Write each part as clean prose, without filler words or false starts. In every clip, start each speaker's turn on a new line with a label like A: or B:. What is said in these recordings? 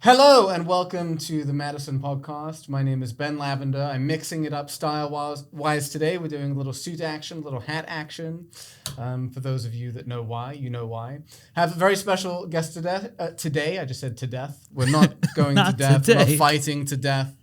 A: Hello and welcome to the Madison podcast. My name is Ben Lavender. I'm mixing it up style-wise today. We're doing a little suit action, a little hat action. For those of you that know why, you know why. Have a very special guest today. I just said to death. We're not going to death. We're not fighting to death.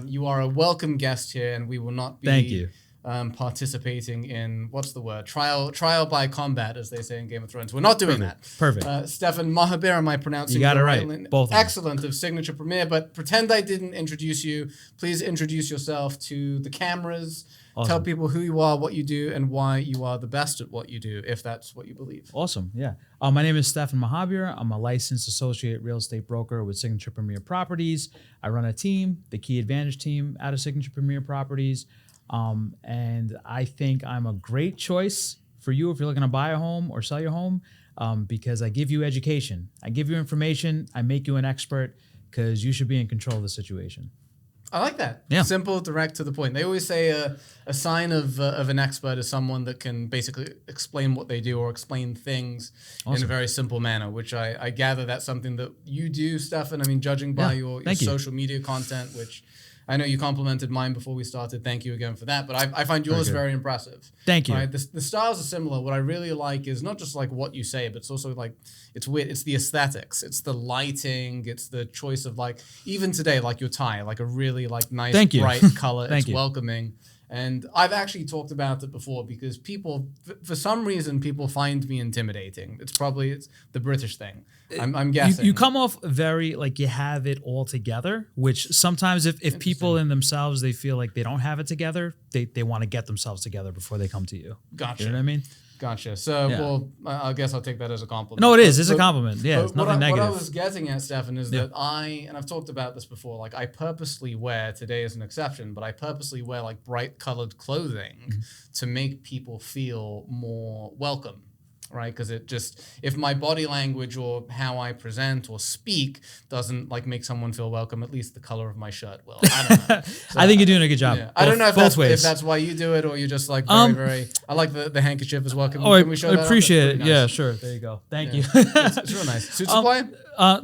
A: You are a welcome guest here, and we will not be...
B: Thank you.
A: Participating in, what's the word? Trial by combat, as they say in Game of Thrones. We're not doing that.
B: Perfect.
A: Stephan Mahabir, am I pronouncing
B: you got it right? Both.
A: Excellent, of Signature Premier, but pretend I didn't introduce you. Please introduce yourself to the cameras. Awesome. Tell people who you are, what you do, and why you are the best at what you do, if that's what you believe.
B: Awesome, yeah. My name is Stephan Mahabir. I'm a licensed associate real estate broker with Signature Premier Properties. I run a team, the Key Advantage team out of Signature Premier Properties. And I think I'm a great choice for you if you're looking to buy a home or sell your home, because I give you education. I give you information. I make you an expert because you should be in control of the situation.
A: I like that.
B: Yeah.
A: Simple, direct, to the point. They always say a sign of an expert is someone that can basically explain what they do or explain things in a very simple manner, which I gather that's something that you do, Stephan. I mean, judging by your social media content, which... I know you complimented mine before we started. Thank you again for that. But I find yours very impressive.
B: Thank you.
A: Right? The styles are similar. What I really like is not just like what you say, but it's also like, it's weird. It's the aesthetics. It's the lighting. It's the choice of like, even today, like your tie, like a really like nice, bright color. It's welcoming. And I've actually talked about it before because people, for some reason, people find me intimidating. It's the British thing. I'm guessing.
B: You come off very, like you have it all together, which sometimes if people in themselves, they feel like they don't have it together, they want to get themselves together before they come to you.
A: Gotcha.
B: You know what I mean?
A: Gotcha. So, well, I guess I'll take that as a compliment.
B: No, it is. It's a compliment. Yeah, it's nothing negative.
A: What I was getting at, Stephan, is that and I've talked about this before, like I purposely wear, today is an exception, but I purposely wear like bright colored clothing to make people feel more welcome. Right, because it just, if my body language or how I present or speak doesn't like make someone feel welcome, at least the color of my shirt will. I don't know. So,
B: I think you're doing a good job.
A: Yeah. I don't know if that's why you do it or you're just like very. I like the handkerchief as well. Can we show that?
B: I appreciate it. Nice. Yeah, sure. There you go. Thank you.
A: It's real nice. Suit supply?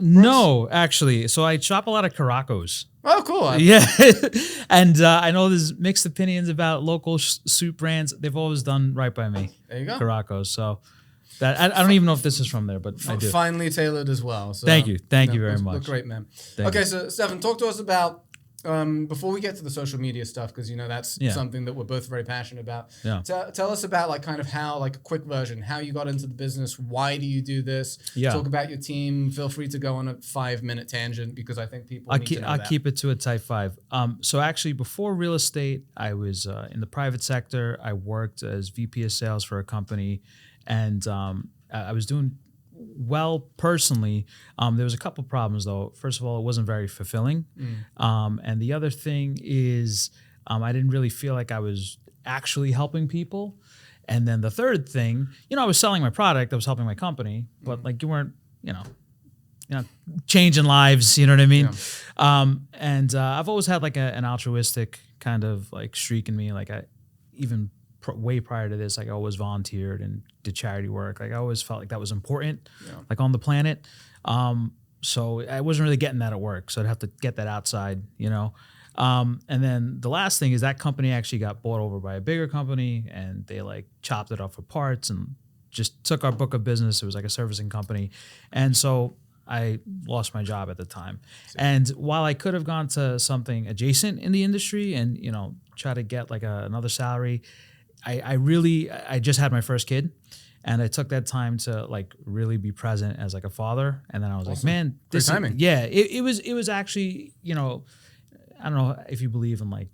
B: No, actually. So I shop a lot of Caracos.
A: Oh, cool.
B: Yeah. And I know there's mixed opinions about local suit brands. They've always done right by me.
A: There you go.
B: Caracos. So. I don't even know if this is from there, but I do.
A: Finely tailored as well. So,
B: thank you very much.
A: Look great, man. Okay, so Stephan, talk to us about, before we get to the social media stuff, because that's something that we're both very passionate about.
B: Yeah.
A: Tell us about like kind of how, like a quick version, how you got into the business, why do you do this? Yeah. Talk about your team. Feel free to go on a 5-minute tangent because I think people need to know
B: I'll
A: that.
B: keep it to a type 5. So actually before real estate, I was in the private sector. I worked as VP of sales for a company. And I was doing well personally. There was a couple problems though. First of all, it wasn't very fulfilling. And the other thing is I didn't really feel like I was actually helping people. And then the third thing, I was selling my product. I was helping my company, but like you weren't, changing lives. You know what I mean? Yeah. And I've always had like an altruistic kind of like streak in me. Like way prior to this, like I always volunteered and did charity work. Like I always felt like that was important, like on the planet. So I wasn't really getting that at work. So I'd have to get that outside, And then the last thing is that company actually got bought over by a bigger company and they like chopped it up for parts and just took our book of business. It was like a servicing company. And so I lost my job at the time. And while I could have gone to something adjacent in the industry and, try to get like another salary, I just had my first kid and I took that time to like really be present as like a father. And then I was like, man, this timing. Yeah, it was actually, I don't know if you believe in like,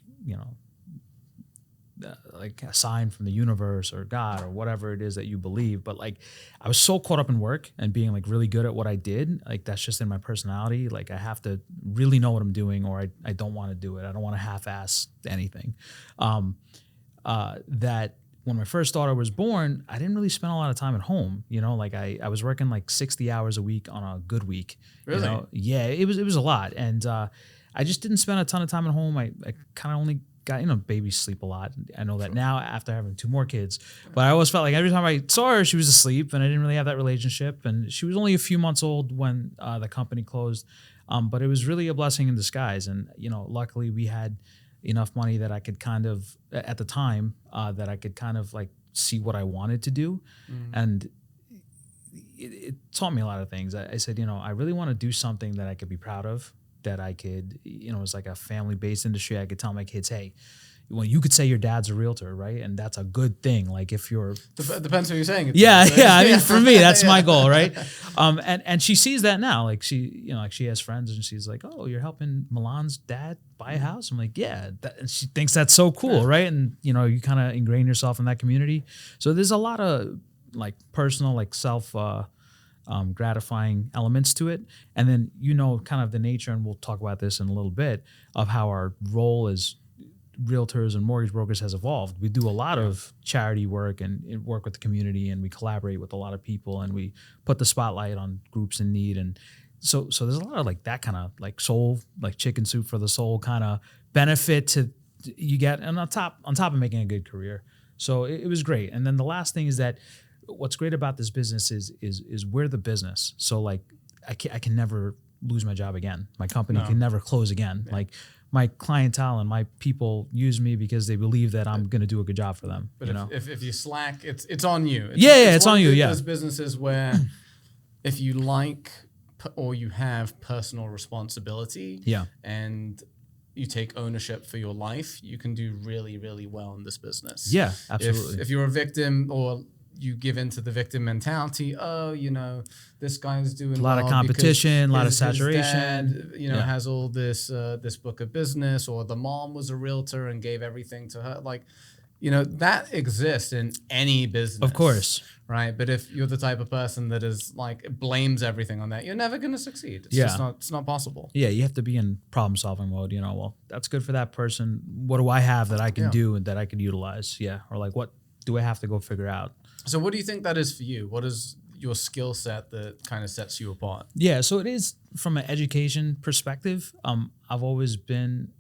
B: like a sign from the universe or God or whatever it is that you believe. But like, I was so caught up in work and being like really good at what I did. Like that's just in my personality. Like I have to really know what I'm doing or I don't want to do it. I don't want to half-ass anything. That when my first daughter was born, I didn't really spend a lot of time at home. Like I was working like 60 hours a week on a good week.
A: Really?
B: Yeah, it was a lot. And I just didn't spend a ton of time at home. I kind of only got, babies sleep a lot. I know that now after having 2 more kids, but I always felt like every time I saw her, she was asleep and I didn't really have that relationship. And she was only a few months old when the company closed. But it was really a blessing in disguise. And, luckily we had enough money that I could kind of, at the time, that I could kind of like see what I wanted to do. And it taught me a lot of things. I said, I really want to do something that I could be proud of, that I could, it's like a family-based industry. I could tell my kids, hey, well, you could say your dad's a realtor, right? And that's a good thing. Like if you're...
A: Depends who you're saying it to.
B: Yeah. I mean, for me, that's my goal, right? And she sees that now. Like she has friends and she's like, oh, you're helping Milan's dad buy a house? I'm like, yeah. And she thinks that's so cool, right? And, you kind of ingrain yourself in that community. So there's a lot of like personal, like self... gratifying elements to it. And then, kind of the nature, and we'll talk about this in a little bit, of how our role as realtors and mortgage brokers has evolved. We do a lot of charity work and work with the community, and we collaborate with a lot of people, and we put the spotlight on groups in need. And so there's a lot of like that kind of like soul, like chicken soup for the soul kind of benefit to you get, and on top of making a good career. So it was great. And then the last thing is that what's great about this business is we're the business. So like I can never lose my job again. My company can never close again. Yeah. Like my clientele and my people use me because they believe that I'm going to do a good job for them.
A: But if you slack, it's on you.
B: It's on you. Yeah.
A: Those businesses where if you like or you have personal responsibility, and you take ownership for your life, you can do really, really well in this business.
B: Yeah, absolutely.
A: If you're a victim or you give into the victim mentality, this guy's doing
B: a lot of competition, a lot of saturation.
A: His dad, has all this this book of business, or the mom was a realtor and gave everything to her. Like, that exists in any business.
B: Of course.
A: Right. But if you're the type of person that is like blames everything on that, you're never going to succeed. It's not possible.
B: Yeah. You have to be in problem solving mode. Well, that's good for that person. What do I have that I can do and that I can utilize? Yeah. Or like, what do I have to go figure out?
A: So what do you think that is for you? What is your skill set that kind of sets you apart?
B: Yeah, so it is from an education perspective. I've always been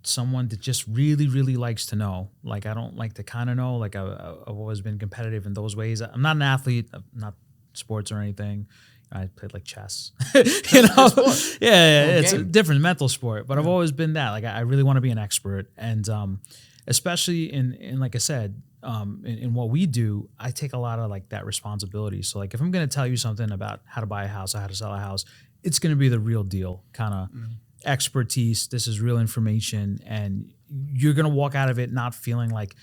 B: someone that just really, really likes to know. Like I don't like to kind of know. Like I've always been competitive in those ways. I'm not an athlete, I'm not sports or anything. I played like chess, it's a different mental sport, but I've always been that. Like I really want to be an expert. And especially in like I said, in what we do, I take a lot of like that responsibility. So like if I'm going to tell you something about how to buy a house or how to sell a house, it's going to be the real deal kind of expertise. This is real information, and you're going to walk out of it not feeling like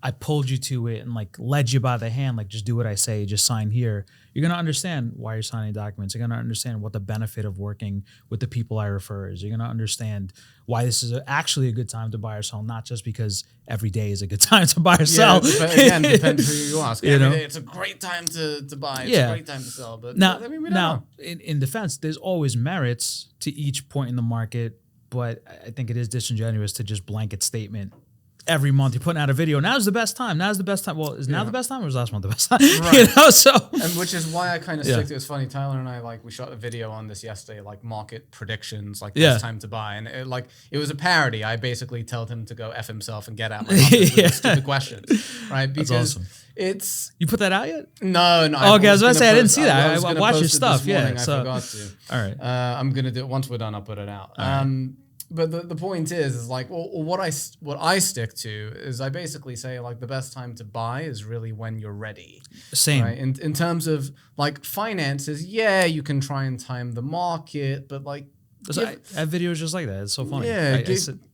B: I pulled you to it and like led you by the hand, like just do what I say, just sign here. You're going to understand why you're signing documents. You're going to understand what the benefit of working with the people I refer is. You're going to understand why this is actually a good time to buy or sell, not just because every day is a good time to buy or sell.
A: But again, depends who you ask. Every day it's a great time to buy. It's a great time to sell. But
B: now in defense, there's always merits to each point in the market, but I think it is disingenuous to just blanket statement every month you're putting out a video. Now's the best time. Now's the best time. Well, is now the best time or was last month the best time?
A: Right.
B: So
A: and which is why I kind of stick to it. It's funny. Tyler and I we shot a video on this yesterday, like market predictions, like best time to buy, and it was a parody. I basically told him to go F himself and get out my numbers with stupid questions, right? Because
B: that's awesome.
A: You
B: put that out yet?
A: No.
B: Okay, I was going to say I didn't see that. I watched your stuff.
A: I forgot to.
B: All right.
A: I'm gonna do it once we're done. I'll put it out. But the point is like, what I stick to is I basically say like the best time to buy is really when you're ready.
B: Same.
A: Right? In terms of like finances, you can try and time the market, but like
B: I have videos just like that. It's so funny.
A: Yeah,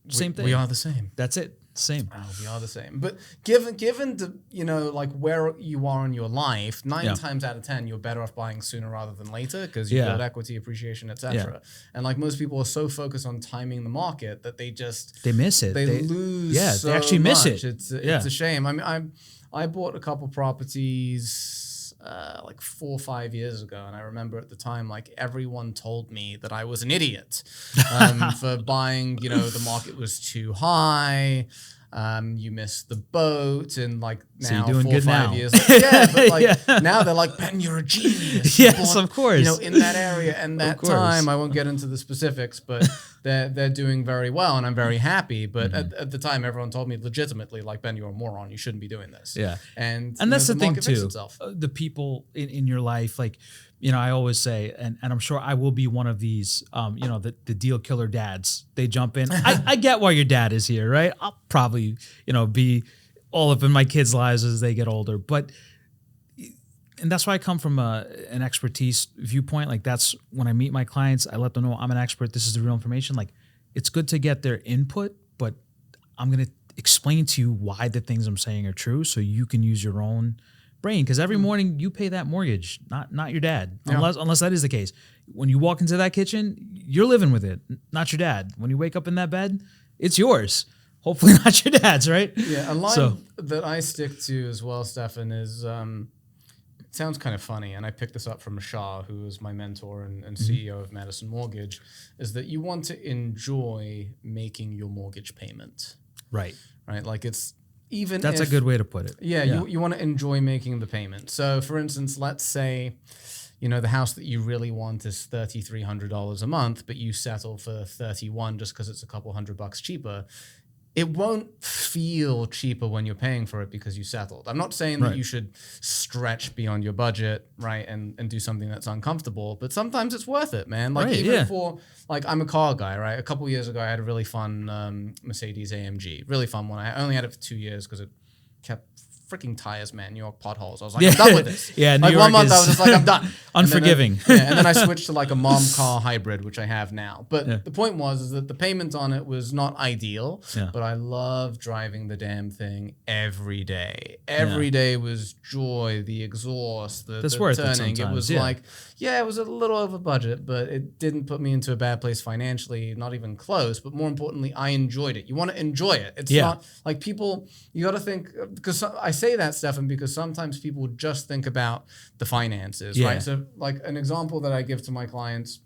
B: same thing.
A: We are the same.
B: That's it. Same.
A: Oh, we are the same. But given the like where you are in your life, 9 times out of 10 you're better off buying sooner rather than later because you build equity, appreciation, etc. And like most people are so focused on timing the market that they
B: miss it.
A: They lose.
B: Yeah,
A: so
B: they actually miss
A: much.
B: it.
A: It's a shame. I mean, I bought a couple properties like 4 or 5 years ago, and I remember at the time like everyone told me that I was an idiot for buying. The market was too high. You missed the boat, and like now
B: so
A: 4 or 5 years. But now they're like, Ben, you're a genius.
B: Yes, of course.
A: In that area and that time, I won't get into the specifics, but they're doing very well, and I'm very happy. But at the time, everyone told me legitimately, like, Ben, you're a moron. You shouldn't be doing this.
B: Yeah.
A: And
B: that's the thing
A: market
B: too. The people in your life, like, I always say, and I'm sure I will be one of these, the deal killer dads. They jump in. I get why your dad is here, right? I'll probably, be all up in my kids' lives as they get older. And that's why I come from an expertise viewpoint. Like, that's when I meet my clients, I let them know I'm an expert. This is the real information. Like, it's good to get their input, but I'm going to explain to you why the things I'm saying are true so you can use your own brain. Because every morning you pay that mortgage, not your dad, unless that is the case. When you walk into that kitchen, you're living with it, not your dad. When you wake up in that bed, it's yours. Hopefully not your dad's, right?
A: Yeah, a line that I stick to as well, Stephan, is... it sounds kind of funny, and I picked this up from Shah, who is my mentor and CEO of Madison Mortgage, is that you want to enjoy making your mortgage payment.
B: Right.
A: Right? Like, it's even
B: That's a good way to put it.
A: Yeah, you want to enjoy making the payment. So, for instance, let's say, the house that you really want is $3,300 a month, but you settle for $31 just because it's a couple $100 cheaper. It won't feel cheaper when you're paying for it because you settled. I'm not saying that you should stretch beyond your budget, right, and do something that's uncomfortable, but sometimes it's worth it, man. Like, I'm a car guy, right? A couple years ago, I had a really fun Mercedes AMG, really fun one. I only had it for 2 years because it kept freaking tires, man. New York potholes. I was like, I'm done with this.
B: Yeah,
A: New York 1 month, I was just like, I'm done.
B: Unforgiving.
A: And then I switched to like a mom car hybrid, which I have now. But the point is that the payment on it was not ideal, but I love driving the damn thing every day. Every day was joy, the exhaust, the turning. It was like, it was a little over budget, but it didn't put me into a bad place financially, not even close. But more importantly, I enjoyed it. You want to enjoy it. It's not like people, you got to think, because I say that, Stephan, because sometimes people just think about the finances, right? So like an example that I give to my clients,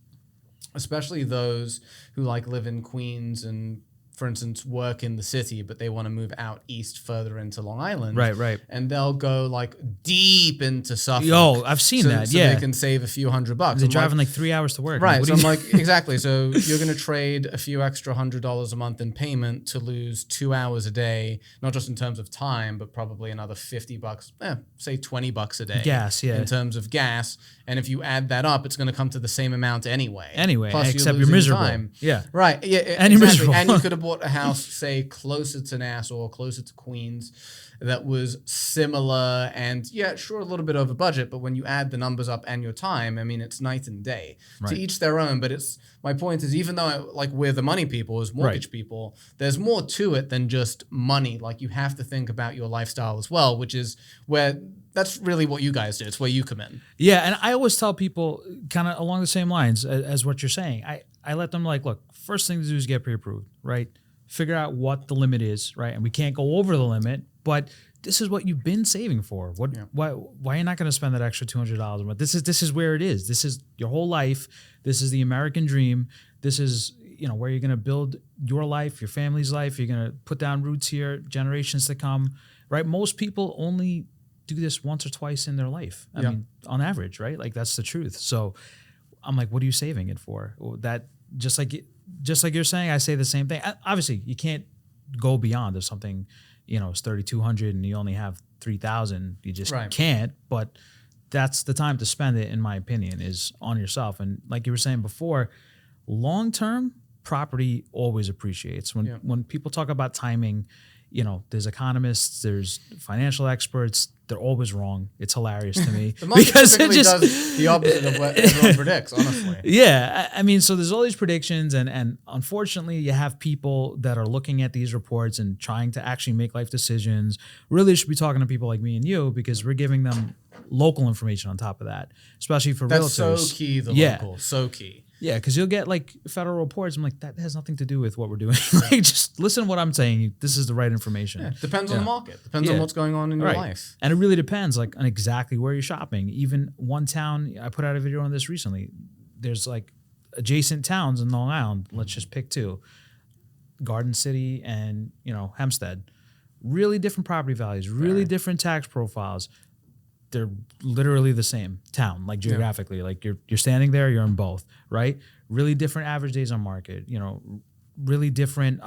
A: especially those who like live in Queens and, for instance, work in the city, but they want to move out east further into Long Island.
B: Right.
A: And they'll go like deep into Suffolk.
B: Yo, I've seen that.
A: So they can save a few $100.
B: They're driving like 3 hours to work.
A: Right. So I'm like, exactly. So you're going to trade a few extra $100 a month in payment to lose 2 hours a day, not just in terms of time, but probably another $50, say $20 a day.
B: Gas,
A: in terms of gas. And if you add that up, it's going to come to the same amount anyway.
B: Plus except you're miserable.
A: Time.
B: Yeah.
A: Right. Yeah.
B: And you're miserable.
A: And you could have bought a house, say, closer to Nassau or closer to Queens that was similar and, a little bit over budget. But when you add the numbers up and your time, I mean, it's night and day. To each their own. But my point is, even though we're the money people as mortgage people, there's more to it than just money. Like, you have to think about your lifestyle as well, which is where that's really what you guys do. It's where you come in.
B: Yeah. And I always tell people kind of along the same lines as what you're saying. I let them look, first thing to do is get pre-approved, right? Figure out what the limit is, right? And we can't go over the limit, but this is what you've been saving for. Why are you not going to spend that extra $200 a month? This is where it is. This is your whole life. This is the American dream. This is, where you're going to build your life, your family's life. You're going to put down roots here, generations to come, right? Most people only do this once or twice in their life. I mean, on average, right? Like, that's the truth. So I'm like, what are you saving it for? That just like you're saying, I say the same thing. Obviously, you can't go beyond if something, is 3,200 and you only have 3,000. You just can't. But that's the time to spend it, in my opinion, is on yourself. And like you were saying before, long term, property always appreciates. When people talk about timing, there's economists, there's financial experts. They're always wrong. It's hilarious to me.
A: The market typically does the opposite of what everyone predicts, honestly.
B: Yeah. I mean, so there's all these predictions, and unfortunately, you have people that are looking at these reports and trying to actually make life decisions. Really should be talking to people like me and you, because we're giving them local information on top of that, especially for realtors.
A: That's so key, local. So key.
B: Yeah, because you'll get federal reports. I'm like, that has nothing to do with what we're doing. Just listen to what I'm saying. This is the right information.
A: Yeah, depends on the market. Depends on what's going on in your life.
B: And it really depends on exactly where you're shopping. Even one town, I put out a video on this recently. There's adjacent towns in Long Island. Let's just pick two. Garden City and, Hempstead. Really different property values, really different tax profiles. they're literally the same town, like geographically. Like you're standing there, you're in both, right? Really different average days on market, really different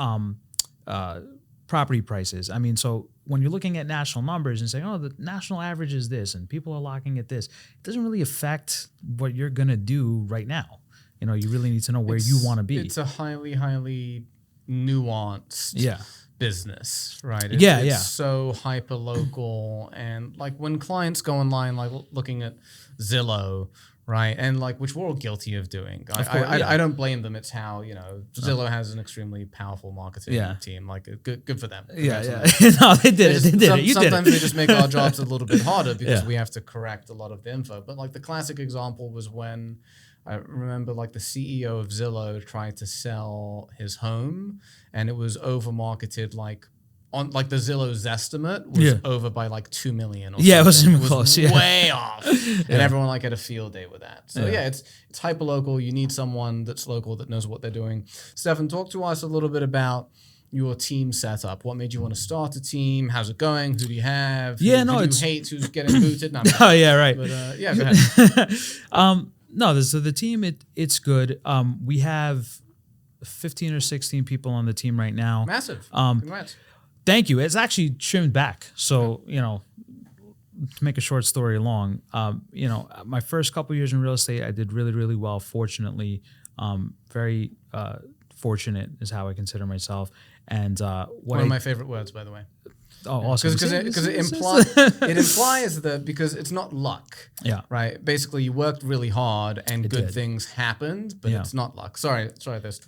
B: property prices. I mean, so when you're looking at national numbers and saying, oh, the national average is this and people are locking at this, it doesn't really affect what you're going to do right now. You really need to know where you want to be.
A: It's a highly, highly nuanced business, right? It's so hyper local. And like when clients go online, like looking at Zillow, right? And like, which we're all guilty of doing. I don't blame them. It's how, Zillow has an extremely powerful marketing team. Like good for them.
B: No, they did it.
A: Sometimes they just make our jobs a little bit harder because we have to correct a lot of the info. But like the classic example was when I remember like the CEO of Zillow tried to sell his home and it was over marketed like on like the Zillow's estimate was over by like 2 million or something.
B: It was close.
A: Way off. And everyone like had a field day with that. So it's hyper local. You need someone that's local that knows what they're doing. Stephan, talk to us a little bit about your team setup. What made you want to start a team? How's it going? Who do you have? Who do you hate? Who's getting booted? No,
B: oh yeah, right.
A: But go ahead.
B: No, so the team, it's good. We have 15 or 16 people on the team right now.
A: Massive. Congrats.
B: Thank you. It's actually trimmed back. So, to make a short story long, my first couple of years in real estate, I did really, really well. Fortunately, very fortunate is how I consider myself. And
A: one of my favorite words, by the way.
B: Oh, awesome.
A: Because it implies that because it's not luck.
B: Yeah.
A: Right. Basically, you worked really hard and good things happened, but it's not luck. Sorry.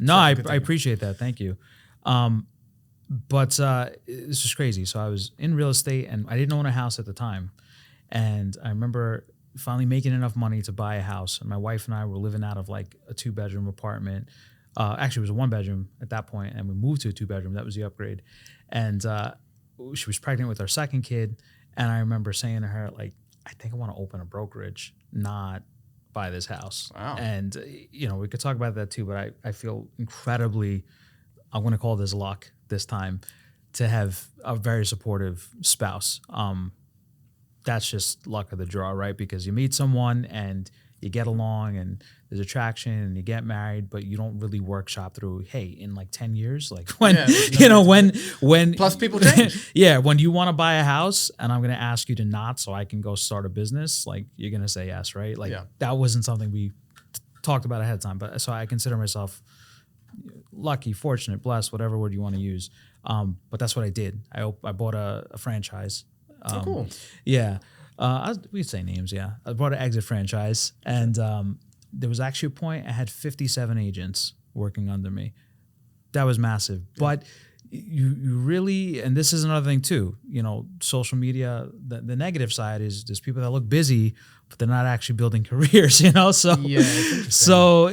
B: No, I appreciate that. Thank you. But this is crazy. So I was in real estate and I didn't own a house at the time. And I remember finally making enough money to buy a house. And my wife and I were living out of like a 2-bedroom apartment. Actually, it was a 1-bedroom at that point, and we moved to a 2-bedroom. That was the upgrade. And she was pregnant with our second kid. And I remember saying to her, like, I think I want to open a brokerage, not buy this house.
A: Wow.
B: And, we could talk about that too, but I feel incredibly, I'm going to call this luck this time, to have a very supportive spouse. That's just luck of the draw, right? Because you meet someone and you get along and there's attraction and you get married, but you don't really workshop through, hey, in like 10 years, like when, when
A: plus people change.
B: When you want to buy a house and I'm going to ask you to not, so I can go start a business, like you're going to say yes, right? Like that wasn't something we talked about ahead of time, but so I consider myself lucky, fortunate, blessed, whatever word you want to use. But that's what I did. I bought a franchise.
A: Cool.
B: Yeah. We'd say names, yeah. I bought an exit franchise, and there was actually a point I had 57 agents working under me. That was massive. Yeah. But you really, and this is another thing too, social media, the negative side is there's people that look busy, but they're not actually building careers, So,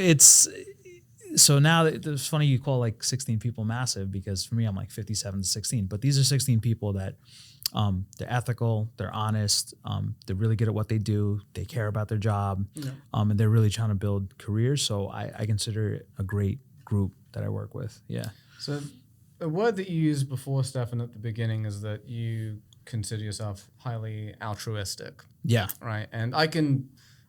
B: so now it's funny you call like 16 people massive, because for me, I'm like 57 to 16, but these are 16 people that they're ethical, they're honest, they're really good at what they do, they care about their job, and they're really trying to build careers. So I consider it a great group that I work with. Yeah.
A: So a word that you used before, Stephan, at the beginning is that you consider yourself highly altruistic.
B: Yeah.
A: Right. And I can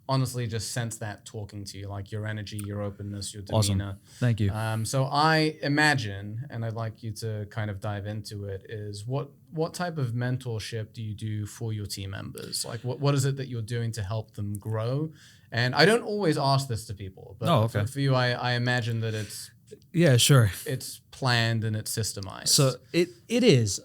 A: honestly just sense that talking to you, like your energy, your openness, your demeanor.
B: Awesome. Thank you.
A: So I imagine, and I'd like you to kind of dive into it, is what type of mentorship do you do for your team members? Like what is it that you're doing to help them grow? And I don't always ask this to people, but for you, I imagine that it's it's planned and it's systemized.
B: So it is.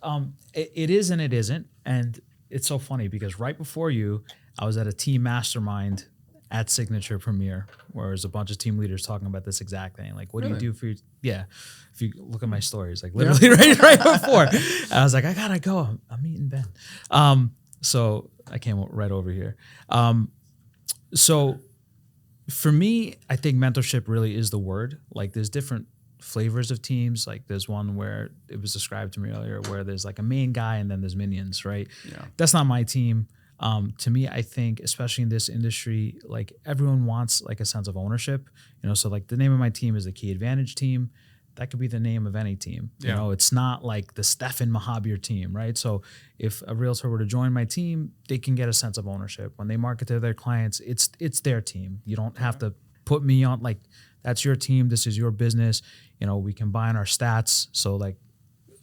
B: It is and it isn't. And it's so funny because right before you, I was at a team mastermind at Signature Premier, where there's a bunch of team leaders talking about this exact thing. Like, what do you do for your, if you look at my stories, like literally right before, I was like, I gotta go. I'm meeting Ben. So I came right over here. So for me, I think mentorship really is the word. Like there's different flavors of teams. Like there's one where it was described to me earlier where there's like a main guy and then there's minions, right? Yeah. That's not my team. To me, I think, especially in this industry, like everyone wants like a sense of ownership, so like the name of my team is the Key Advantage team. that could be the name of any team. You know, it's not like the Stephan Mahabir team, right? So if a realtor were to join my team, they can get a sense of ownership. When they market to their clients, it's their team. You don't have to put me on, like, that's your team, this is your business. You know, we combine our stats, so like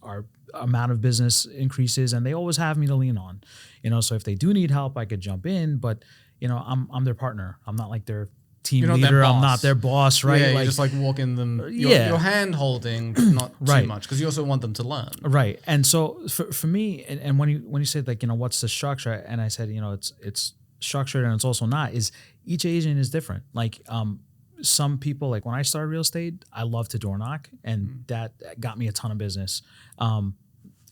B: our amount of business increases, and they always have me to lean on. You know, so if they do need help, I could jump in, but you know, I'm their partner. I'm not like their team leader. I'm not their boss, right?
A: Yeah,
B: like,
A: you're just like walking them. You're hand holding, but not too much, because you also want them to learn.
B: Right. And so for me, and when you said like, you know, what's the structure? And I said, you know, it's structured and it's also not. Is each agent is different. Like some people, like when I started real estate, I love to door knock, and that got me a ton of business.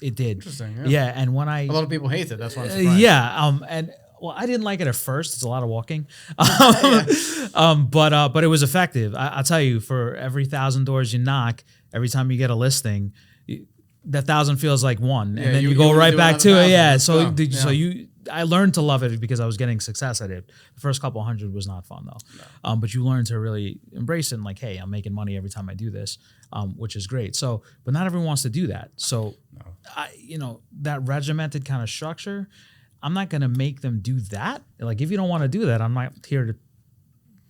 B: It did. Interesting. Yeah. And when a
A: lot of people hate it. That's why I'm surprised.
B: And well, I didn't like it at first. It's a lot of walking, but it was effective. I'll tell you, for every 1,000 doors you knock, every time you get a listing, that 1,000 feels like one, and then you go right back to it. Yeah. So I learned to love it because I was getting success at it. The first couple hundred was not fun though, but you learn to really embrace it. And like, hey, I'm making money every time I do this, which is great. So, but not everyone wants to do that. So, you know, that regimented kind of structure, I'm not going to make them do that. Like, if you don't want to do that, I'm not here to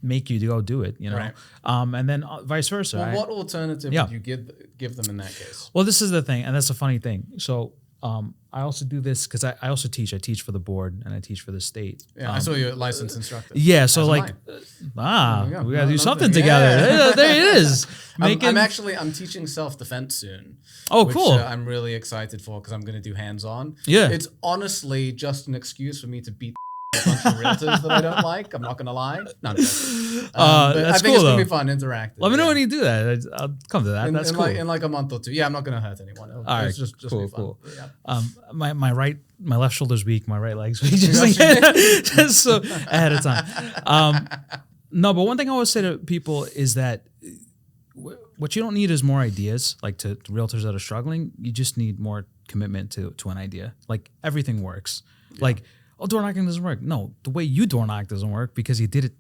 B: make you to go do it, you know? Right. And then vice versa.
A: Well, what alternative would you give them in that case?
B: Well, this is the thing, and that's a funny thing. So I also do this because I also teach. I teach for the board and I teach for the state.
A: Yeah, I saw you're a licensed instructor.
B: Yeah, so like, we got to do something together. Yeah. There it is.
A: I'm teaching self-defense soon.
B: Oh, cool.
A: I'm really excited for, because I'm going to do hands-on.
B: Yeah.
A: It's honestly just an excuse for me to beat a bunch of realtors that I don't like. I'm not going to lie. No, I'm joking.
B: That's
A: I think
B: cool,
A: it's going to be fun, interactive.
B: Let me know when you do that. I'll come to that. That's cool.
A: In like a month or two. Yeah, I'm not going to hurt anyone.
B: All right,
A: just
B: cool,
A: be fun.
B: cool.
A: Yeah.
B: My left shoulder's weak. My right leg's weak. Just so ahead of time. No, but one thing I always say to people is that what you don't need is more ideas. Like to realtors that are struggling, you just need more commitment to an idea. Like everything works. Yeah. Like, oh, door knocking doesn't work. No, the way you door knock doesn't work because you did it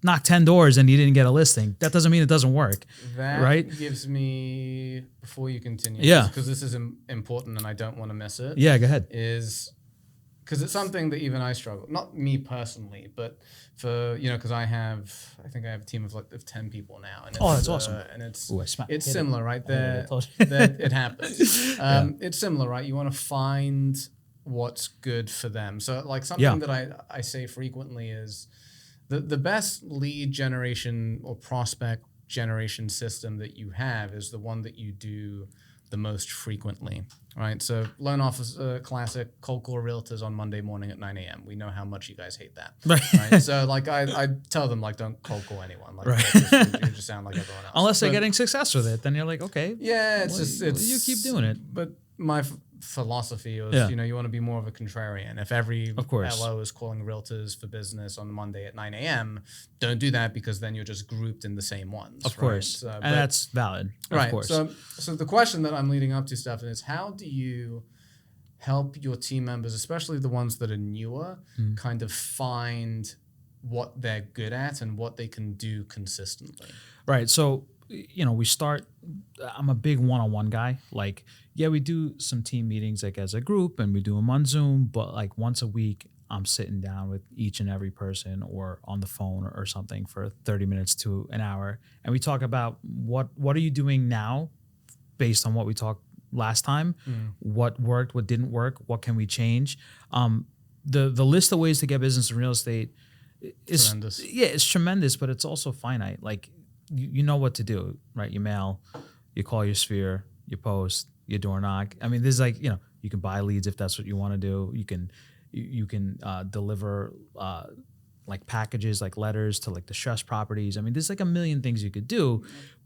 B: knock 10 doors and you didn't get a listing. That doesn't mean it doesn't work.
A: That gives me, before you continue, because this is important and I don't want to miss it.
B: Yeah, go ahead.
A: Is because it's something that even I struggle. Not me personally, but for, you know, because I think I have a team of 10 people now. And
B: that's awesome.
A: And it's similar, right? It happens. It's similar, right? You want to find what's good for them. So like something that I say frequently is the best lead generation or prospect generation system that you have is the one that you do the most frequently, right? So loan officer, classic cold call realtors on Monday morning at 9 a.m. We know how much you guys hate that, right? So like I tell them, like, don't cold call anyone. Like, you just sound like everyone else.
B: Unless they're getting success with it, then you're like, okay.
A: Yeah,
B: you keep doing it.
A: But my philosophy was, you know, you want to be more of a contrarian. If every LO is calling realtors for business on Monday at 9 a.m., don't do that, because then you're just grouped in the same ones.
B: Of course. And that's valid.
A: Right.
B: Of course.
A: So the question that I'm leading up to, Stephan, is how do you help your team members, especially the ones that are newer, kind of find what they're good at and what they can do consistently?
B: Right. So, you know, I'm a big one-on-one guy. Like, yeah, we do some team meetings like as a group and we do them on Zoom, but like once a week, I'm sitting down with each and every person or on the phone or something for 30 minutes to an hour. And we talk about what are you doing now based on what we talked last time, what worked, what didn't work, what can we change? The list of ways to get business in real estate is tremendous. Yeah, it's tremendous, but it's also finite. Like, you know what to do, right? You mail, you call your sphere, you post, you door knock. I mean, there's like, you know, you can buy leads if that's what you want to do. You can deliver like packages, like letters to like distressed properties. I mean, there's like a million things you could do,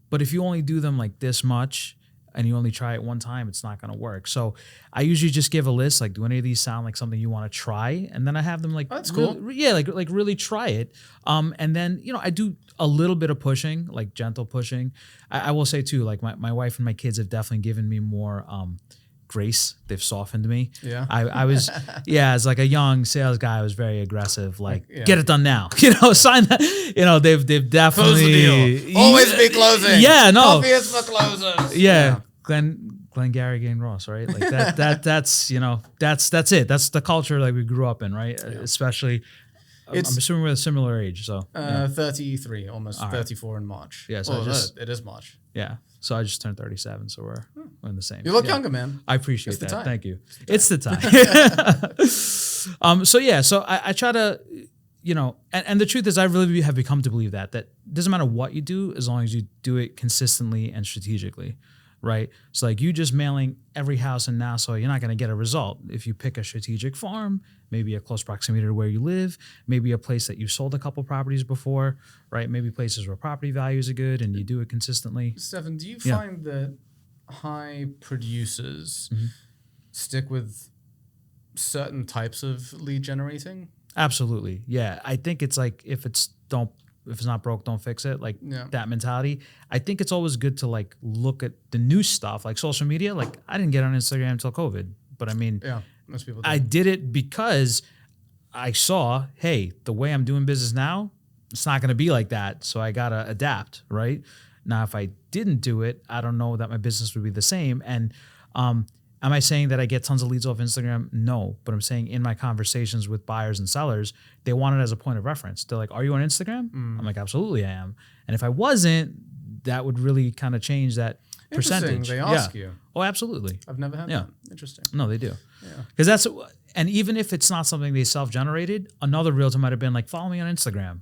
B: but if you only do them like this much and you only try it one time, it's not going to work. So I usually just give a list, like, do any of these sound like something you want to try? And then I have them like,
A: that's cool.
B: Like really try it. And then, you know, I do a little bit of pushing, like gentle pushing. I will say too, like my wife and my kids have definitely given me more grace. They've softened me.
A: Yeah.
B: I was, as like a young sales guy, I was very aggressive. Like, get it done now. Sign that. They've definitely
A: close the deal. Always be closing.
B: Yeah, no.
A: Coffee is for closers.
B: Yeah. Glengarry Gane Ross, right? Like that's that's it. That's the culture like we grew up in, right? Yeah. Especially, I'm assuming we're a similar age, so
A: 33, almost 34 in March.
B: Yeah, so
A: it is March.
B: Yeah, so I just turned 37, so we're in the same.
A: You look younger, man.
B: I appreciate
A: it's
B: that.
A: The time.
B: Thank you. It's the time. So I try to, and the truth is, I really have become to believe that it doesn't matter what you do as long as you do it consistently and strategically. Right. So like you just mailing every house in Nassau, you're not going to get a result. If you pick a strategic farm, maybe a close proximity to where you live, maybe a place that you sold a couple properties before, right? Maybe places where property values are good and you do it consistently.
A: Stephan, do you find that high producers stick with certain types of lead generating?
B: Absolutely. Yeah. I think it's like if it's not broke, don't fix it. Like that mentality. I think it's always good to like look at the new stuff, like social media. Like I didn't get on Instagram until COVID, but I mean,
A: most people do.
B: I did it because I saw, hey, the way I'm doing business now, it's not going to be like that. So I got to adapt, right? Now, if I didn't do it, I don't know that my business would be the same. And am I saying that I get tons of leads off Instagram? No, but I'm saying in my conversations with buyers and sellers, they want it as a point of reference. They're like, are you on Instagram? I'm like, absolutely I am. And if I wasn't, that would really kind of change that percentage.
A: They ask you.
B: Oh, absolutely.
A: I've never had that. Interesting.
B: No, they do. Because and even if it's not something they self-generated, another realtor might have been like, follow me on Instagram.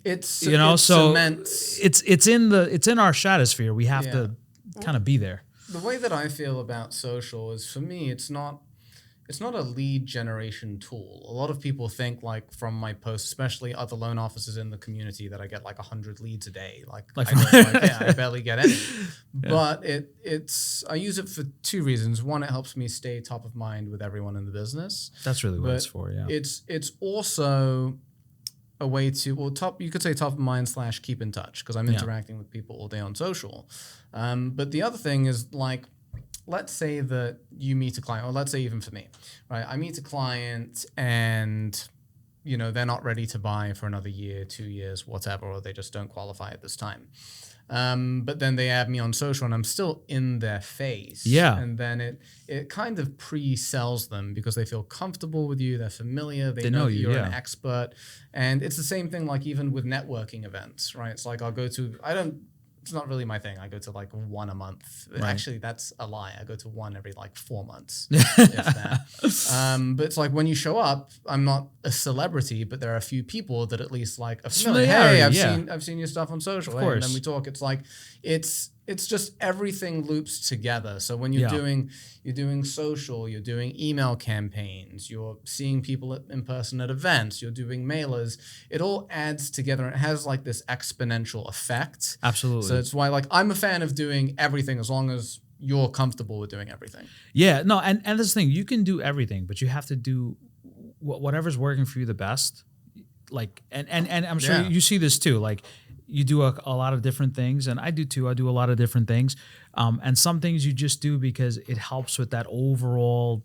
A: It's
B: so
A: cements.
B: it's in our stratosphere. We have to kind of be there.
A: The way that I feel about social is, for me, it's not a lead generation tool. A lot of people think, like, from my posts, especially other loan officers in the community, that I get like 100 leads a day. I barely get any. But I use it for two reasons. One, it helps me stay top of mind with everyone in the business.
B: That's really what it's for. Yeah.
A: It's also a way to, you could say top of mind / keep in touch, because I'm interacting with people all day on social. But the other thing is, like, let's say that you meet a client, or let's say even for me, right? I meet a client and, they're not ready to buy for another year, 2 years, whatever, or they just don't qualify at this time. But then they add me on social and I'm still in their face.
B: Yeah.
A: And then it kind of pre-sells them because they feel comfortable with you. They're familiar. They know that you're an expert. And it's the same thing, like, even with networking events, right? It's like it's not really my thing. I go to like one a month. Right. Actually, that's a lie. I go to one every like 4 months. If that. But it's like when you show up, I'm not a celebrity, but there are a few people that at least like are familiar. Hey, I've seen your stuff on social. Of course. And then we talk. It's like it's just everything loops together. So when you're doing social, you're doing email campaigns, you're seeing people in person at events, you're doing mailers, it all adds together. It has like this exponential effect.
B: Absolutely.
A: So it's why, like, I'm a fan of doing everything as long as you're comfortable with doing everything.
B: Yeah, no, and this thing, you can do everything, but you have to do whatever's working for you the best. Like, and I'm sure you see this too. Like, you do a lot of different things, and I do too. I do a lot of different things. And some things you just do because it helps with that overall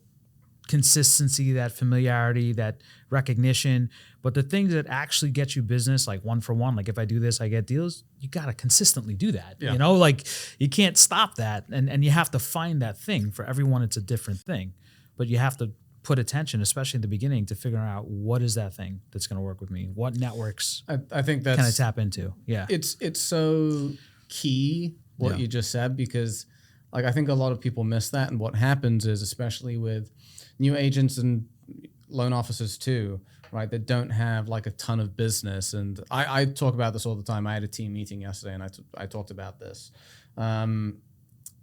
B: consistency, that familiarity, that recognition. But the things that actually get you business, like one for one, like if I do this, I get deals, you got to consistently do that. Yeah. Like you can't stop that. And you have to find that thing. For everyone, it's a different thing. But you have to put attention, especially in the beginning, to figuring out what is that thing that's going to work with me. What networks
A: I think that's
B: can I tap into? Yeah,
A: it's so key what you just said, because like I think a lot of people miss that. And what happens is, especially with new agents and loan officers too, right, that don't have like a ton of business. And I talk about this all the time. I had a team meeting yesterday and I talked about this.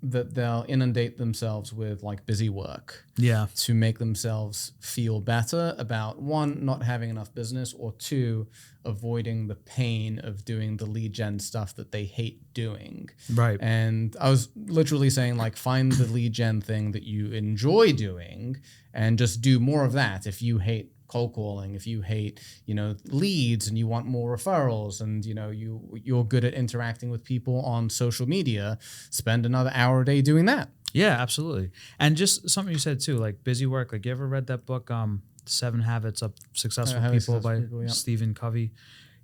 A: That they'll inundate themselves with like busy work to make themselves feel better about, one, not having enough business, or two, avoiding the pain of doing the lead gen stuff that they hate doing.
B: Right.
A: And I was literally saying, like, find the lead gen thing that you enjoy doing and just do more of that. If you hate cold calling, if you hate, leads and you want more referrals and, you're good at interacting with people on social media, spend another hour a day doing that.
B: Yeah, absolutely. And just something you said too, like busy work. Like, you ever read that book, 7 Habits of Successful People by Stephen Covey?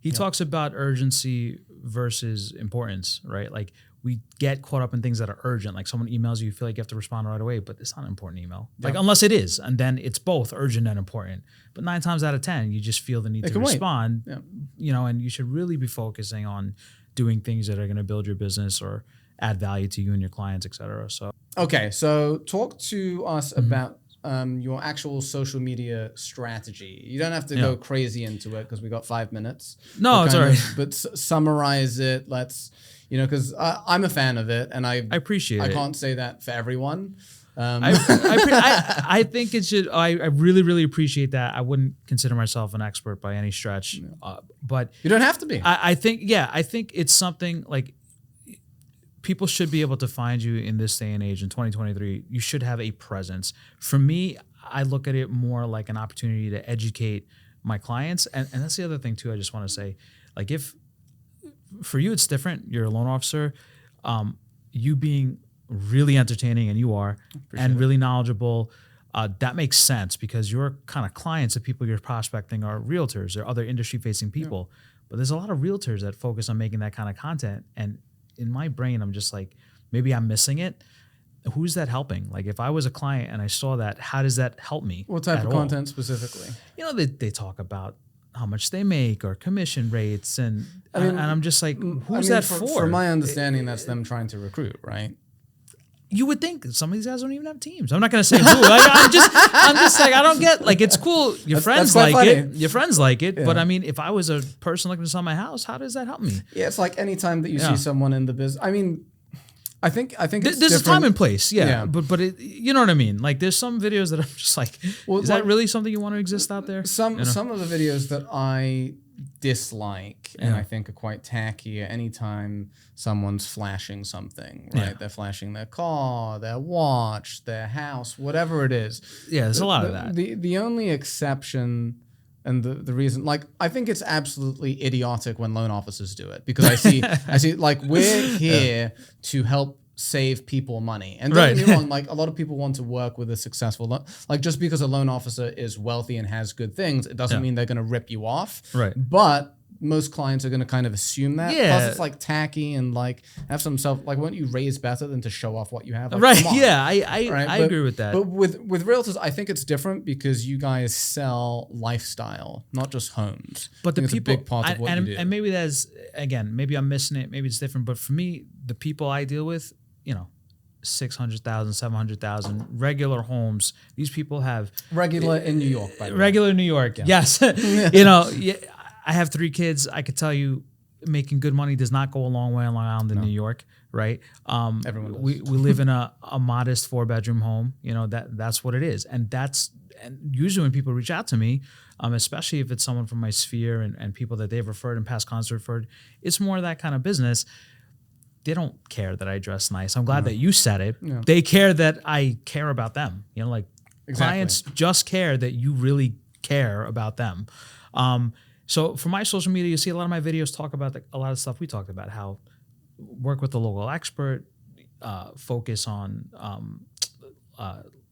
B: He talks about urgency versus importance, right? Like, we get caught up in things that are urgent. Like, someone emails you feel like you have to respond right away, but it's not an important email. Like, unless it is, and then it's both urgent and important. But 9 times out of 10, you just feel the need to respond, and you should really be focusing on doing things that are going to build your business or add value to you and your clients, et cetera. So,
A: okay. So talk to us about your actual social media strategy. You don't have to go crazy into it because we got 5 minutes.
B: No, it's all right.
A: But summarize it. Let's, because I'm a fan of it, and I
B: appreciate it.
A: I can't say that for everyone.
B: I think it should. I really, really appreciate that. I wouldn't consider myself an expert by any stretch, but
A: you don't have to be.
B: I think it's something like people should be able to find you in this day and age in 2023. You should have a presence. For me, I look at it more like an opportunity to educate my clients, and that's the other thing too. I just want to say, like, if for you it's different. You're a loan officer. You being really entertaining, and you are, and really knowledgeable, that makes sense because your kind of clients, the people you're prospecting, are realtors. They're other industry-facing people. But there's a lot of realtors that focus on making that kind of content. And in my brain, I'm just like, maybe I'm missing it. Who's that helping? Like, if I was a client and I saw that, how does that help me?
A: What type of content specifically?
B: They talk about how much they make or commission rates, and I'm just like, who's that for?
A: From my understanding, that's them trying to recruit, right?
B: You would think some of these guys don't even have teams. I'm not gonna say who. I'm just like, I don't get, like, it's cool. Your friends like it. Your friends like it. Yeah. But I mean, if I was a person looking to sell my house, how does that help me?
A: Yeah, it's like any time that you see someone in the business. I mean, I think it's
B: there's a time and place. Yeah. But it, you know what I mean? Like, there's some videos that I'm just like, is that really something you want to exist out there?
A: Some of the videos that I dislike and I think are quite tacky are anytime someone's flashing something, right? Yeah. They're flashing their car, their watch, their house, whatever it is.
B: Yeah, there's a lot of that.
A: The only exception and the reason, like, I think it's absolutely idiotic when loan officers do it, because I see like, we're here to help save people money. And don't get me wrong, like, a lot of people want to work with a successful like, just because a loan officer is wealthy and has good things, it doesn't mean they're going to rip you off.
B: Right.
A: But most clients are going to kind of assume that. Yeah. Plus, it's like tacky and like have some like, won't you raise better than to show off what you have? Like,
B: right. Yeah. I agree with that.
A: But with realtors, I think it's different because you guys sell lifestyle, not just homes.
B: But the people,
A: it's a big part of what you do.
B: And maybe that's, again, maybe I'm missing it. Maybe it's different. But for me, the people I deal with, 600,000, 700,000 regular homes. These people have
A: regular in New York. By the way.
B: Regular in New York. Yeah. Yes. I have 3 kids. I could tell you, making good money does not go a long way on Long Island in New York, right?
A: Everyone does.
B: We live in a modest 4-bedroom home. That's what it is, and usually when people reach out to me, especially if it's someone from my sphere and people that they've referred and past clients referred, it's more that kind of business. They don't care that I dress nice. I'm glad that you said it. Yeah. They care that I care about them. Clients just care that you really care about them. So for my social media, you see a lot of my videos talk about a lot of stuff we talked about, how work with the local expert, focus on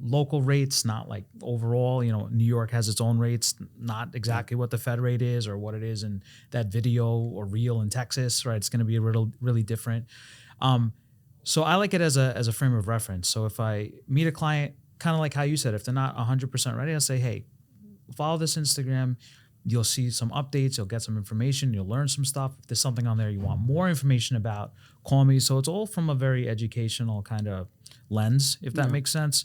B: local rates, not like overall. New York has its own rates, not exactly what the Fed rate is or what it is in that video or reel in Texas, right? It's going to be really different. So I like it as a frame of reference. So if I meet a client, kind of like how you said, if they're not 100% ready, I'll say, hey, follow this Instagram. You'll see some updates. You'll get some information. You'll learn some stuff. If there's something on there you want more information about, call me. So it's all from a very educational kind of lens, if that makes sense.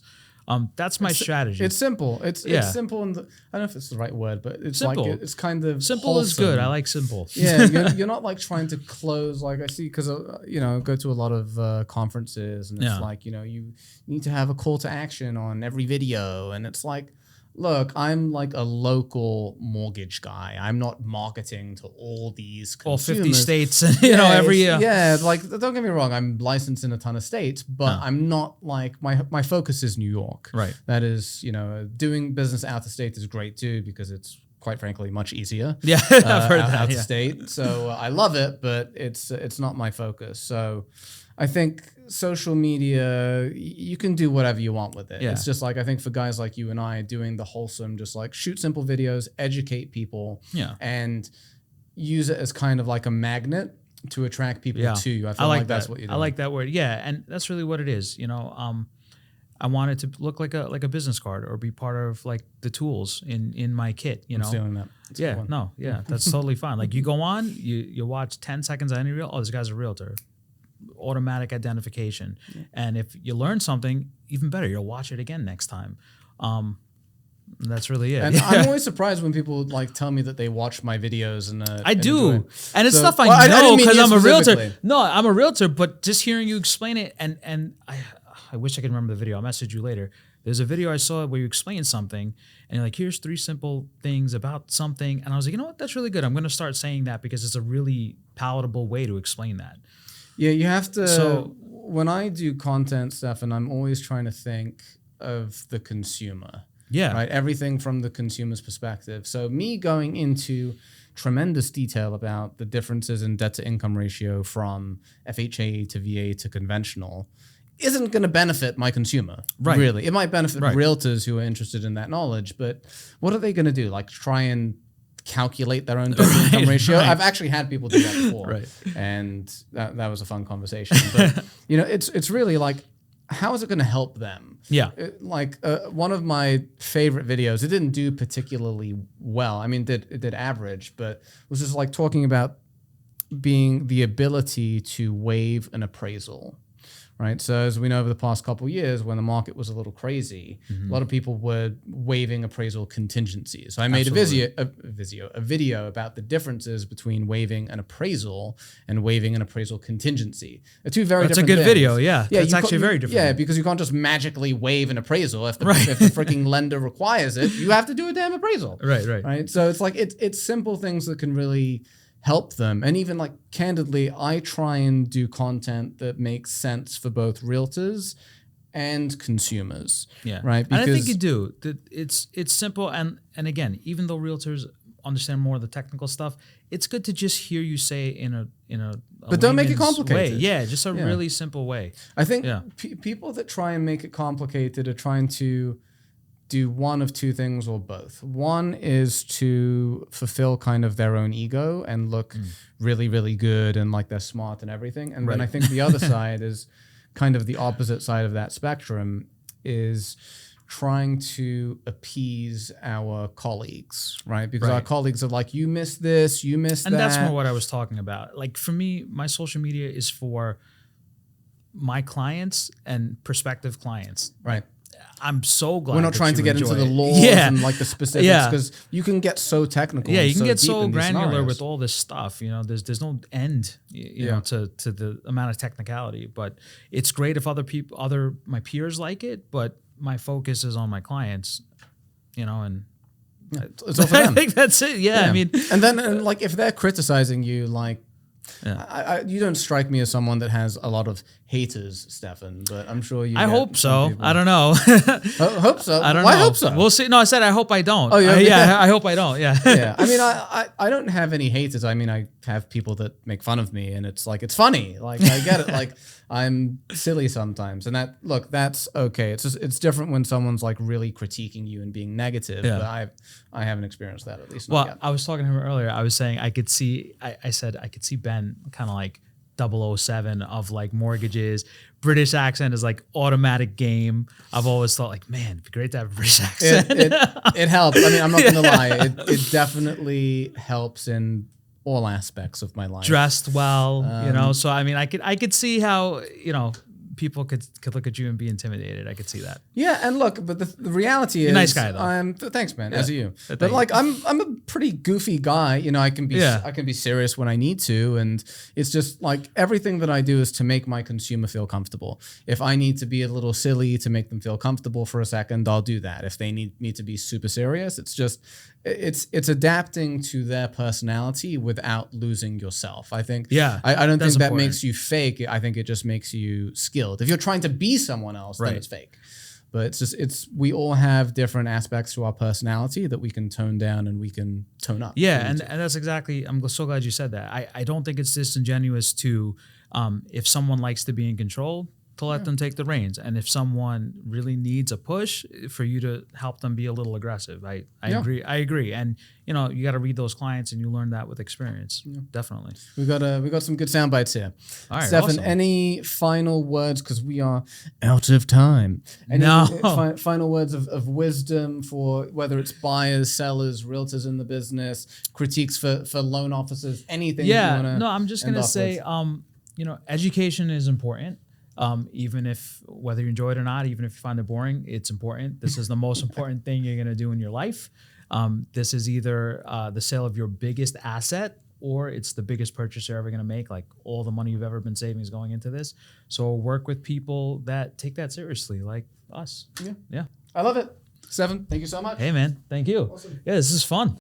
B: That's my strategy.
A: It's simple. It's simple, and I don't know if it's the right word, but it's
B: simple.
A: Like it's kind of
B: simple
A: wholesome.
B: Is good. I like simple.
A: Yeah, you're not like trying to close. Like, I see, because go to a lot of conferences, and it's like you need to have a call to action on every video, and it's like, look, I'm like a local mortgage guy. I'm not marketing to all these consumers.
B: All 50 states, every year.
A: Yeah, like don't get me wrong, I'm licensed in a ton of states, but I'm not like my focus is New York.
B: Right.
A: That is, doing business out of state is great too because it's quite frankly much easier.
B: Yeah, I've heard that.
A: Out of state. So I love it, but it's not my focus. So I think social media, you can do whatever you want with it.
B: Yeah.
A: It's just like, I think for guys like you and I doing the wholesome, just like shoot simple videos, educate people, and use it as kind of like a magnet to attract people to you. I feel like that's what you do.
B: I like that word. Yeah. And that's really what it is. I want it to look like a business card or be part of like the tools in my kit,
A: I'm stealing that. That's
B: that's totally fine. Like you go on, you watch 10 seconds on any reel. Oh, this guy's a realtor. Automatic identification. And if you learn something, even better, you'll watch it again next time. That's really it.
A: And I'm always surprised when people like tell me that they watch my videos and
B: I do.
A: enjoy.
B: And it's
A: So-
B: stuff I
A: well, I
B: know
A: didn't mean
B: because
A: you
B: I'm a realtor.
A: specifically.
B: No, I'm a realtor, but just hearing you explain it and I wish I could remember the video. I'll message you later. There's a video I saw where you explain something and you're like, here's 3 simple things about something. And I was like, you know what? That's really good. I'm going to start saying that because it's a really palatable way to explain that.
A: Yeah, you have to.
B: So-
A: when I do content stuff, and I'm always trying to think of the consumer.
B: Yeah.
A: Right. Everything from the consumer's perspective. So me going into tremendous detail about the differences in debt to income ratio from FHA to VA to conventional isn't going to benefit my consumer.
B: Right.
A: Really. It might benefit
B: Right.
A: realtors who are interested in that knowledge, but what are they going to do? Like try and calculate their own debt to income ratio?
B: Right.
A: I've actually had people do that before.
B: Right.
A: And that was a fun conversation. But it's really like, how is it going to help them?
B: Yeah.
A: One of my favorite videos, it didn't do particularly well. I mean, it did average, but was just like talking about being the ability to waive an appraisal. Right. So as we know, over the past couple of years, when the market was a little crazy, a lot of people were waiving appraisal contingencies. So I made a video about the differences between waiving an appraisal and waiving an appraisal contingency. They're two very different things.
B: That's a good video. Yeah. That's actually very different.
A: Yeah, because you can't just magically waive an appraisal if the freaking lender requires it. You have to do a damn appraisal. Right. So it's like it's simple things that can really help them. And even like candidly, I try and do content that makes sense for both realtors and consumers.
B: Yeah.
A: Right.
B: Because and I think you do. It's simple and again, even though realtors understand more of the technical stuff, it's good to just hear you say in a
A: but don't make it complicated.
B: Way. Yeah, just a really simple way.
A: I think people that try and make it complicated are trying to do one of two things or both. One is to fulfill kind of their own ego and look really, really good and like they're smart and everything. And then I think the other side is kind of the opposite side of that spectrum, is trying to appease our colleagues, right? Because our colleagues are like, you missed this, you missed that.
B: And that's more what I was talking about. Like for me, my social media is for my clients and prospective clients.
A: Right.
B: I'm so glad
A: we're not trying to get into the laws and like the specifics because you can get so technical.
B: Yeah, you can get
A: deep
B: so
A: in these
B: granular
A: scenarios.
B: with all this stuff. There's no end, you know, to the amount of technicality. But it's great if my peers like it. But my focus is on my clients, and
A: it's all for them.
B: I think that's it. Yeah, I mean,
A: and then like if they're criticizing you, like. You don't strike me as someone that has a lot of haters, Stephan, but I'm sure you.
B: I hope so. I don't know.
A: Hope so.
B: I don't
A: know.
B: I
A: hope so.
B: We'll see. No, I said I hope I don't.
A: Oh, yeah.
B: I hope I don't. Yeah.
A: Yeah. I mean, I don't have any haters. I mean, I have people that make fun of me, and it's like it's funny. Like I get it. Like I'm silly sometimes, and that's okay. It's different when someone's like really critiquing you and being negative.
B: Yeah.
A: But I haven't experienced that at least.
B: Well, I was talking to him earlier. I was saying I could see. I said I could see Ben kind of like 007 of like mortgages. British accent is like automatic game. I've always thought like, man, it'd be great to have a British accent.
A: It helps. I mean, I'm not gonna lie. It definitely helps in all aspects of my life.
B: Dressed well, So I mean, I could see how people could look at you and be intimidated. I could see that.
A: Yeah, and look, but the reality
B: You're
A: is,
B: a nice guy though.
A: Thanks, man.
B: Yeah.
A: As are you.
B: Thank
A: But like,
B: you.
A: I'm a pretty goofy guy. You know, I can be serious when I need to, and it's just like everything that I do is to make my consumer feel comfortable. If I need to be a little silly to make them feel comfortable for a second, I'll do that. If they need me to be super serious, it's adapting to their personality without losing yourself. I think.
B: Yeah,
A: I don't think that
B: important.
A: makes you fake. I think it just makes you skilled. If you're trying to be someone else, then it's fake. But we all have different aspects to our personality that we can tone down and we can tone up.
B: Yeah, and that's exactly, I'm so glad you said that. I don't think it's disingenuous to, if someone likes to be in control, to let them take the reins. And if someone really needs a push, for you to help them be a little aggressive. I agree. And you know, you got to read those clients, and you learn that with experience. Yeah. Definitely.
A: We got some good sound bites here.
B: All right,
A: Stephan,
B: awesome.
A: Any final words, because we are out of time? Final words of wisdom for whether it's buyers, sellers, realtors in the business, critiques for loan officers, anything?
B: Yeah. No, I'm just gonna say, you know, education is important. Even if, whether you enjoy it or not, even if you find it boring, it's important. This is the most important thing you're going to do in your life. This is either the sale of your biggest asset, or it's the biggest purchase you're ever going to make. Like, all the money you've ever been saving is going into this. So work with people that take that seriously, like us.
A: Yeah. I love it. Stephan, thank you so much.
B: Hey, man. Thank you.
A: Awesome.
B: Yeah, this is fun.